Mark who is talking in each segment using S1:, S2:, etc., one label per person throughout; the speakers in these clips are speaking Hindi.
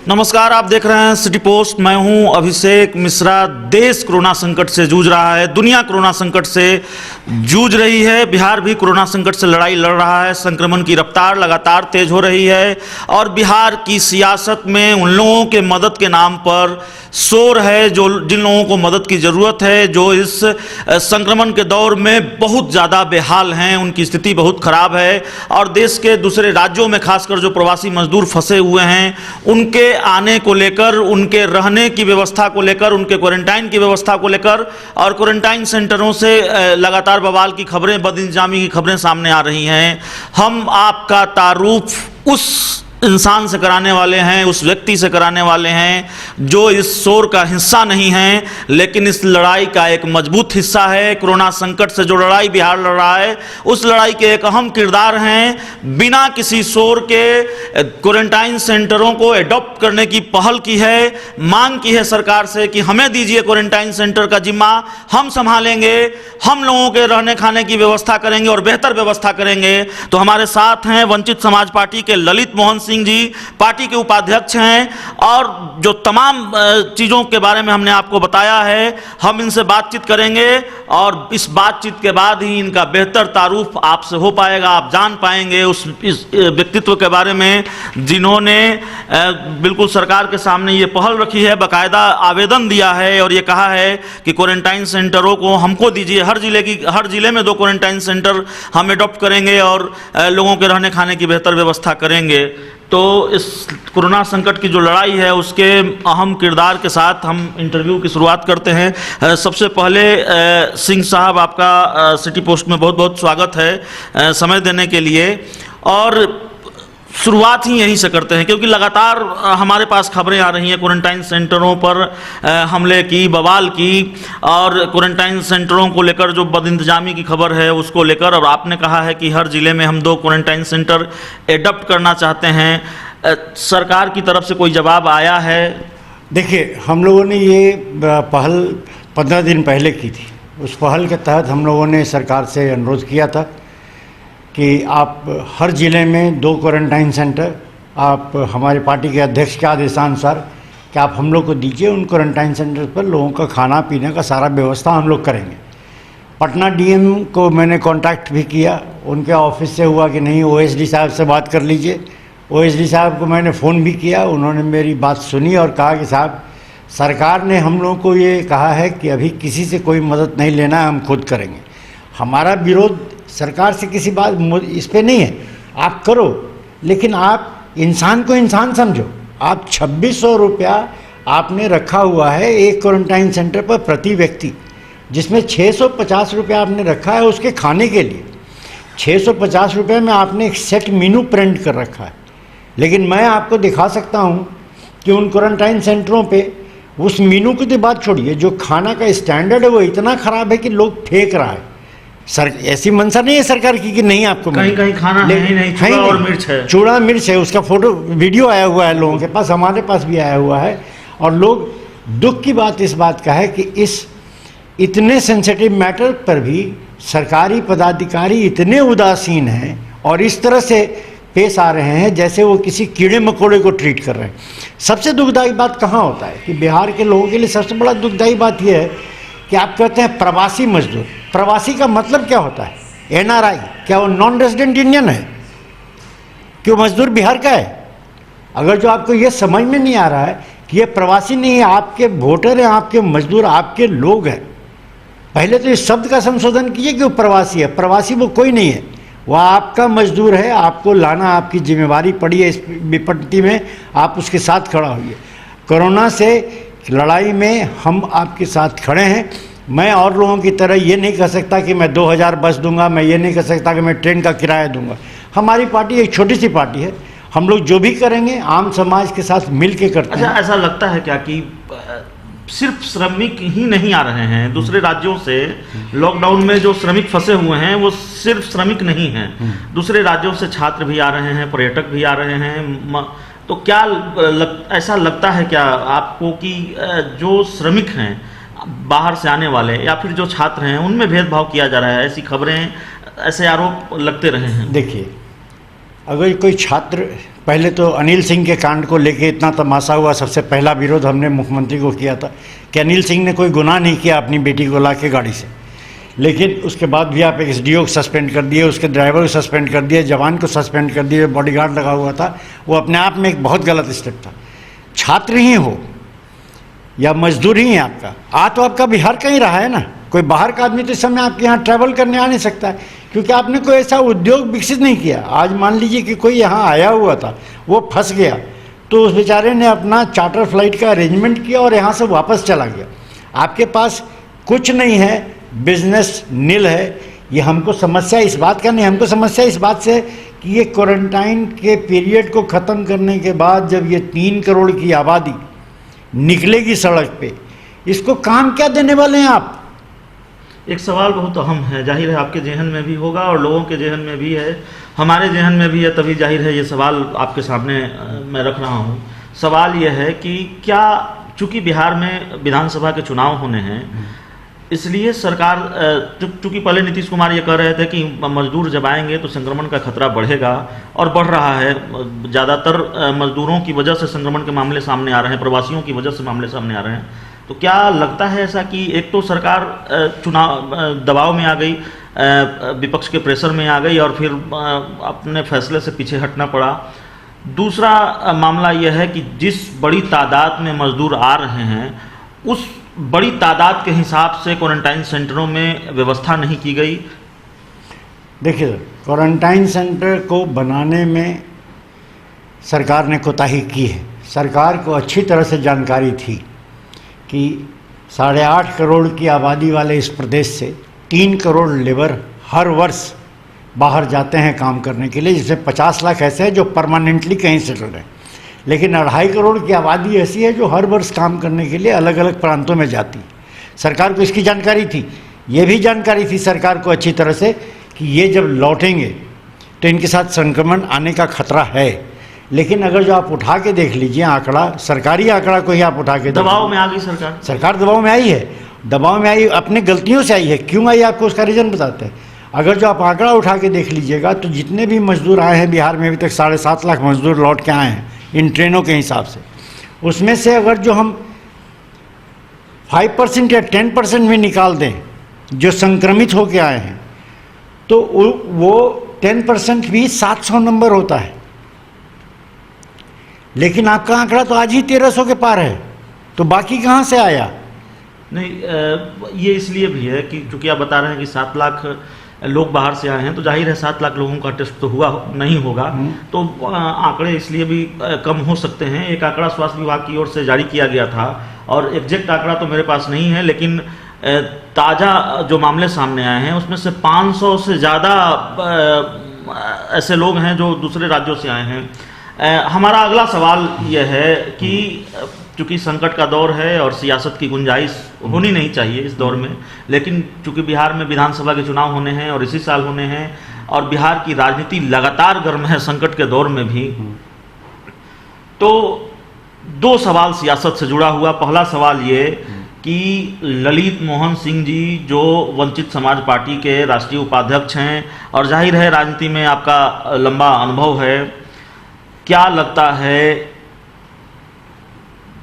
S1: नमस्कार, आप देख रहे हैं सिटी पोस्ट। मैं हूं अभिषेक मिश्रा। देश कोरोना संकट से जूझ रहा है, दुनिया कोरोना संकट से जूझ रही है, बिहार भी कोरोना संकट से लड़ाई लड़ रहा है। संक्रमण की रफ्तार लगातार तेज हो रही है और बिहार की सियासत में उन लोगों के मदद के नाम पर शोर है जो जिन लोगों को मदद की ज़रूरत है, जो इस संक्रमण के दौर में बहुत ज़्यादा बेहाल हैं, उनकी स्थिति बहुत ख़राब है। और देश के दूसरे राज्यों में खासकर जो प्रवासी मजदूर फंसे हुए हैं, उनके आने को लेकर, उनके रहने की व्यवस्था को लेकर, उनके क्वारंटाइन की व्यवस्था को लेकर और क्वारंटाइन सेंटरों से लगातार बवाल की खबरें, बदइंतजामी की खबरें सामने आ रही हैं। हम आपका तारुफ उस इंसान से कराने वाले हैं, उस व्यक्ति से कराने वाले हैं जो इस शोर का हिस्सा नहीं है, लेकिन इस लड़ाई का एक मजबूत हिस्सा है। कोरोना संकट से जो लड़ाई बिहार लड़ रहा है, उस लड़ाई के एक अहम किरदार हैं। बिना किसी शोर के क्वारंटाइन सेंटरों को एडॉप्ट करने की पहल की है, मांग की है सरकार से कि हमें दीजिए क्वारंटाइन सेंटर का जिम्मा, हम संभालेंगे, हम लोगों के रहने खाने की व्यवस्था करेंगे और बेहतर व्यवस्था करेंगे। तो हमारे साथ हैं वंचित समाज पार्टी के ललित मोहन सिंह जी, पार्टी के उपाध्यक्ष हैं, और जो तमाम चीज़ों के बारे में हमने आपको बताया है, हम इनसे बातचीत करेंगे और इस बातचीत के बाद ही इनका बेहतर तारुफ आपसे हो पाएगा। आप जान पाएंगे इस व्यक्तित्व के बारे में जिन्होंने बिल्कुल सरकार के सामने ये पहल रखी है, बाकायदा आवेदन दिया है और ये कहा है कि क्वारंटाइन सेंटरों को हमको दीजिए। हर जिले में 2 क्वारंटाइन सेंटर हम एडॉप्ट करेंगे और लोगों के रहने खाने की बेहतर व्यवस्था करेंगे। तो इस कोरोना संकट की जो लड़ाई है, उसके अहम किरदार के साथ हम इंटरव्यू की शुरुआत करते हैं। सबसे पहले सिंह साहब, आपका सिटी पोस्ट में बहुत बहुत स्वागत है समय देने के लिए। और शुरुआत ही यहीं से करते हैं क्योंकि लगातार हमारे पास खबरें आ रही हैं क्वारंटाइन सेंटरों पर हमले की, बवाल की, और क्वारंटाइन सेंटरों को लेकर जो बदइंतजामी की खबर है उसको लेकर। और आपने कहा है कि हर ज़िले में हम 2 क्वारंटाइन सेंटर एडॉप्ट करना चाहते हैं। सरकार की तरफ से कोई जवाब आया है?
S2: देखिए, हम लोगों ने ये पहल 15 दिन पहले की थी। उस पहल के तहत हम लोगों ने सरकार से अनुरोध किया था कि आप हर ज़िले में 2 क्वारंटाइन सेंटर, आप हमारे पार्टी के अध्यक्ष के आदेशानुसार कि आप हम लोग को दीजिए। उन क्वारंटाइन सेंटर पर लोगों का खाना पीने का सारा व्यवस्था हम लोग करेंगे। पटना डीएम को मैंने कांटेक्ट भी किया, उनके ऑफिस से हुआ कि नहीं, ओएसडी साहब से बात कर लीजिए। ओएसडी साहब को मैंने फ़ोन भी किया, उन्होंने मेरी बात सुनी और कहा कि साहब, सरकार ने हम लोगों को ये कहा है कि अभी किसी से कोई मदद नहीं लेना है, हम खुद करेंगे। हमारा विरोध सरकार से किसी बात इस पे नहीं है, आप करो, लेकिन आप इंसान को इंसान समझो। आप 2600 रुपया आपने रखा हुआ है एक क्वारंटाइन सेंटर पर प्रति व्यक्ति, जिसमें 650 रुपया आपने रखा है उसके खाने के लिए। 650 रुपये में आपने एक सेट मीनू प्रिंट कर रखा है। लेकिन मैं आपको दिखा सकता हूँ कि उन क्वारंटाइन सेंटरों पे उस मीनू की तो बात छोड़िए, जो खाना का स्टैंडर्ड है वो इतना ख़राब है कि लोग फेंक रहा है। सर, ऐसी मंशा नहीं है सरकार की कि नहीं आपको
S1: कहीं खाना नहीं, चूड़ा और मिर्च है,
S2: चूड़ा मिर्च है। उसका फोटो वीडियो आया हुआ है लोगों के पास, हमारे पास भी आया हुआ है। और लोग, दुख की बात इस बात का है कि इस इतने सेंसिटिव मैटर पर भी सरकारी पदाधिकारी इतने उदासीन हैं और इस तरह से पेश आ रहे हैं जैसे वो किसी कीड़े मकोड़े को ट्रीट कर रहे हैं। सबसे दुखदायी बात कहाँ होता है कि बिहार के लोगों के लिए सबसे बड़ा दुखदायी बात यह है कि आप कहते हैं प्रवासी मजदूर। प्रवासी का मतलब क्या होता है? एनआरआई, क्या वो नॉन रेजिडेंट इंडियन है? क्यों मजदूर बिहार का है? अगर जो आपको ये समझ में नहीं आ रहा है कि ये प्रवासी नहीं है, आपके वोटर हैं, आपके मजदूर, आपके लोग हैं, पहले तो इस शब्द का संशोधन कीजिए कि वो प्रवासी है। प्रवासी वो कोई नहीं है, वह आपका मजदूर है, आपको लाना आपकी जिम्मेवारी पड़ी है। इस विपत्ति में आप उसके साथ खड़ा होइए। कोरोना से लड़ाई में हम आपके साथ खड़े हैं। मैं और लोगों की तरह ये नहीं कह सकता कि मैं 2000 बस दूंगा, मैं ये नहीं कह सकता कि मैं ट्रेन का किराया दूंगा। हमारी पार्टी एक छोटी सी पार्टी है, हम लोग जो भी करेंगे आम समाज के साथ मिल के करते हैं।
S1: ऐसा लगता है क्या कि सिर्फ श्रमिक ही नहीं आ रहे हैं दूसरे राज्यों से? लॉकडाउन में जो श्रमिक फंसे हुए हैं वो सिर्फ श्रमिक नहीं हैं, दूसरे राज्यों से छात्र भी आ रहे हैं, पर्यटक भी आ रहे हैं। तो क्या ऐसा लगता है क्या आपको कि जो श्रमिक हैं बाहर से आने वाले या फिर जो छात्र हैं उनमें भेदभाव किया जा रहा है? ऐसी खबरें, ऐसे आरोप लगते रहे हैं।
S2: देखिए, अगर कोई छात्र, पहले तो अनिल सिंह के कांड को लेके इतना तमाशा हुआ, सबसे पहला विरोध हमने मुख्यमंत्री को किया था कि अनिल सिंह ने कोई गुनाह नहीं किया अपनी बेटी को ला के गाड़ी से, लेकिन उसके बाद भी आप एसडीओ को सस्पेंड कर दिए, उसके ड्राइवर को सस्पेंड कर दिए, जवान को सस्पेंड कर दिए, बॉडीगार्ड लगा हुआ था। वो अपने आप में एक बहुत गलत स्टेप था। छात्र ही हो या मजदूर ही है आपका, तो आपका बिहार का ही रहा है ना, कोई बाहर का आदमी तो इस समय आपके यहाँ ट्रैवल करने आ नहीं सकता है, क्योंकि आपने कोई ऐसा उद्योग विकसित नहीं किया। आज मान लीजिए कि कोई यहाँ आया हुआ था, वो फंस गया, तो उस बेचारे ने अपना चार्टर फ्लाइट का अरेंजमेंट किया और यहाँ से वापस चला गया। आपके पास कुछ नहीं है, बिजनेस नील है। ये हमको समस्या इस बात का नहीं, हमको समस्या इस बात से कि ये क्वारंटाइन के पीरियड को ख़त्म करने के बाद जब ये 3 करोड़ की आबादी निकलेगी सड़क पे, इसको काम क्या देने वाले हैं आप?
S1: एक सवाल बहुत अहम है, जाहिर है आपके जहन में भी होगा और लोगों के जहन में भी है, हमारे जहन में भी है, तभी जाहिर है ये सवाल आपके सामने मैं रख रहा हूँ। सवाल ये है कि क्या, चूंकि बिहार में विधानसभा के चुनाव होने हैं, इसलिए सरकार, चूंकि पहले नीतीश कुमार ये कह रहे थे कि मजदूर जब आएंगे तो संक्रमण का खतरा बढ़ेगा, और बढ़ रहा है। ज़्यादातर मजदूरों की वजह से संक्रमण के मामले सामने आ रहे हैं, प्रवासियों की वजह से मामले सामने आ रहे हैं। तो क्या लगता है ऐसा कि एक तो सरकार चुनाव दबाव में आ गई, विपक्ष के प्रेशर में आ गई और फिर अपने फैसले से पीछे हटना पड़ा। दूसरा मामला यह है कि जिस बड़ी तादाद में मजदूर आ रहे हैं, उस बड़ी तादाद के हिसाब से क्वारंटाइन सेंटरों में व्यवस्था नहीं की गई।
S2: देखिए सर, क्वारंटाइन सेंटर को बनाने में सरकार ने कोताही की है। सरकार को अच्छी तरह से जानकारी थी कि 8.5 करोड़ की आबादी वाले इस प्रदेश से 3 करोड़ लेबर हर वर्ष बाहर जाते हैं काम करने के लिए, जिससे 50 लाख ऐसे हैं जो परमानेंटली कहीं सेटल्ड हैं। लेकिन 2.5 करोड़ की आबादी ऐसी है जो हर वर्ष काम करने के लिए अलग अलग प्रांतों में जाती है। सरकार को इसकी जानकारी थी। ये भी जानकारी थी सरकार को अच्छी तरह से कि ये जब लौटेंगे तो इनके साथ संक्रमण आने का खतरा है। लेकिन अगर जो आप उठा के देख लीजिए आंकड़ा, सरकारी आंकड़ा को ही आप उठा के,
S1: दबाव में आ गई सरकार
S2: दबाव में आई है, दबाव में आई, अपने गलतियों से आई है। क्यों आई आपको उसका रीज़न बताते हैं। अगर जो आप आंकड़ा उठा के देख लीजिएगा तो जितने भी मजदूर आए हैं बिहार में, अभी तक 7.5 लाख मजदूर लौट के आए हैं इन ट्रेनों के हिसाब से, उसमें से अगर जो हम 5% या 10% भी निकाल दें जो संक्रमित होके आए हैं, तो वो 10% भी 700 नंबर होता है। लेकिन आपका आंकड़ा तो आज ही 1300 के पार है, तो बाकी कहाँ से आया?
S1: नहीं, ये इसलिए भी है कि चूंकि आप बता रहे हैं कि 7 लाख लोग बाहर से आए हैं, तो जाहिर है 7 लाख लोगों का टेस्ट तो हुआ नहीं होगा, तो आंकड़े इसलिए भी कम हो सकते हैं। एक आंकड़ा स्वास्थ्य विभाग की ओर से जारी किया गया था, और एग्जैक्ट आंकड़ा तो मेरे पास नहीं है, लेकिन ताज़ा जो मामले सामने आए हैं उसमें से 500 से ज़्यादा ऐसे लोग हैं जो दूसरे राज्यों से आए हैं। हमारा अगला सवाल यह है कि चूँकि संकट का दौर है और सियासत की गुंजाइश होनी नहीं चाहिए इस दौर में, लेकिन चूँकि बिहार में विधानसभा के चुनाव होने हैं और इसी साल होने हैं, और बिहार की राजनीति लगातार गर्म है संकट के दौर में भी, तो 2 सवाल सियासत से जुड़ा हुआ। पहला सवाल ये कि ललित मोहन सिंह जी जो वंचित समाज पार्टी के राष्ट्रीय उपाध्यक्ष हैं, और जाहिर है राजनीति में आपका लंबा अनुभव है, क्या लगता है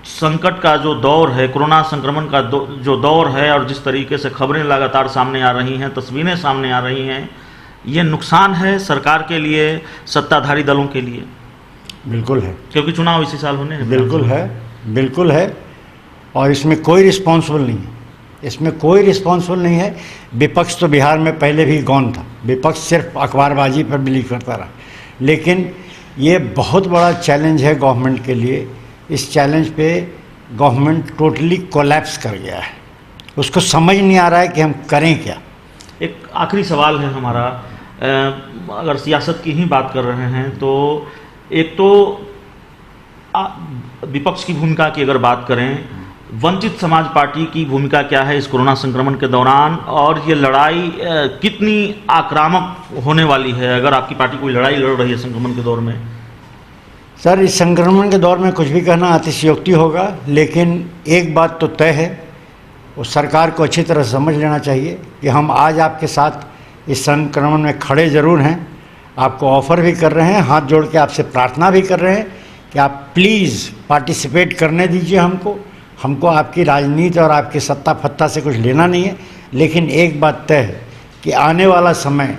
S1: संकट का जो दौर है, कोरोना संक्रमण का जो दौर है, और जिस तरीके से खबरें लगातार सामने आ रही हैं, तस्वीरें सामने आ रही हैं, ये नुकसान है सरकार के लिए, सत्ताधारी दलों के लिए?
S2: बिल्कुल है,
S1: क्योंकि चुनाव इसी साल होने हैं।
S2: बिल्कुल है, बिल्कुल है, और इसमें कोई रिस्पॉन्सिबल नहीं है, इसमें कोई रिस्पॉन्सिबल नहीं है। विपक्ष तो बिहार में पहले भी गौन था, विपक्ष सिर्फ अखबारबाजी पर बिलीव करता रहा, लेकिन ये बहुत बड़ा चैलेंज है गवर्नमेंट के लिए। इस चैलेंज पे गवर्नमेंट टोटली कोलैप्स कर गया है, उसको समझ नहीं आ रहा है कि हम करें क्या।
S1: एक आखिरी सवाल है हमारा, अगर सियासत की ही बात कर रहे हैं तो एक तो विपक्ष की भूमिका की अगर बात करें, वंचित समाज पार्टी की भूमिका क्या है इस कोरोना संक्रमण के दौरान, और ये लड़ाई कितनी आक्रामक होने वाली है अगर आपकी पार्टी कोई लड़ाई लड़ रही है संक्रमण के दौर में?
S2: सर, इस संक्रमण के दौर में कुछ भी कहना अतिशयोक्ति होगा, लेकिन एक बात तो तय है, वो सरकार को अच्छी तरह समझ लेना चाहिए कि हम आज आपके साथ इस संक्रमण में खड़े ज़रूर हैं, आपको ऑफ़र भी कर रहे हैं, हाथ जोड़ के आपसे प्रार्थना भी कर रहे हैं कि आप प्लीज़ पार्टिसिपेट करने दीजिए हमको आपकी राजनीति और आपकी सत्ता फत्ता से कुछ लेना नहीं है। लेकिन एक बात तय है कि आने वाला समय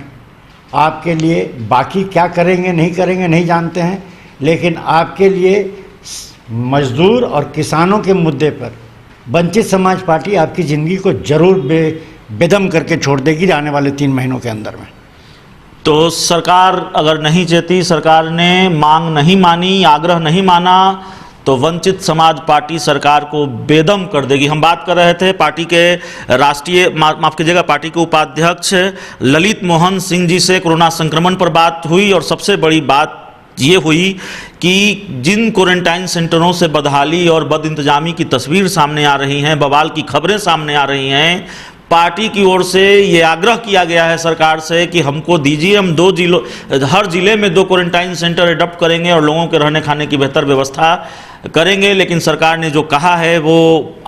S2: आपके लिए, बाकी क्या करेंगे नहीं जानते हैं, लेकिन आपके लिए मजदूर और किसानों के मुद्दे पर वंचित समाज पार्टी आपकी ज़िंदगी को जरूर बेदम करके छोड़ देगी आने वाले 3 महीनों के अंदर में।
S1: तो सरकार अगर नहीं चाहती, सरकार ने मांग नहीं मानी, आग्रह नहीं माना, तो वंचित समाज पार्टी सरकार को बेदम कर देगी। हम बात कर रहे थे पार्टी के राष्ट्रीय माफ कीजिएगा पार्टी के उपाध्यक्ष ललित मोहन सिंह जी से। कोरोना संक्रमण पर बात हुई और सबसे बड़ी बात ये हुई कि जिन क्वारंटाइन सेंटरों से बदहाली और बदइंतजामी की तस्वीर सामने आ रही हैं, बवाल की खबरें सामने आ रही हैं, पार्टी की ओर से ये आग्रह किया गया है सरकार से कि हमको दीजिए, हम हर जिले में 2 क्वारंटाइन सेंटर एडॉप्ट करेंगे और लोगों के रहने खाने की बेहतर व्यवस्था करेंगे। लेकिन सरकार ने जो कहा है वो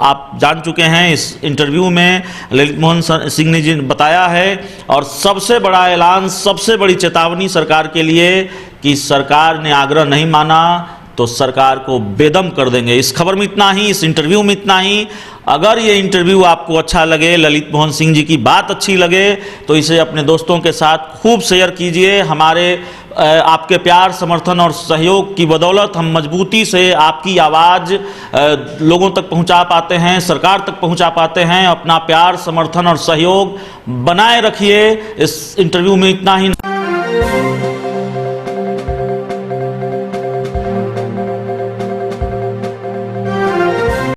S1: आप जान चुके हैं, इस इंटरव्यू में ललित मोहन सिंह ने जी बताया है। और सबसे बड़ा ऐलान, सबसे बड़ी चेतावनी सरकार के लिए कि सरकार ने आग्रह नहीं माना तो सरकार को बेदम कर देंगे। इस खबर में इतना ही, इस इंटरव्यू में इतना ही। अगर ये इंटरव्यू आपको अच्छा लगे, ललित मोहन सिंह जी की बात अच्छी लगे, तो इसे अपने दोस्तों के साथ खूब शेयर कीजिए। हमारे आपके प्यार, समर्थन और सहयोग की बदौलत हम मजबूती से आपकी आवाज़ लोगों तक पहुंचा पाते हैं, सरकार तक पहुंचा पाते हैं। अपना प्यार, समर्थन और सहयोग बनाए रखिए। इस इंटरव्यू में इतना ही।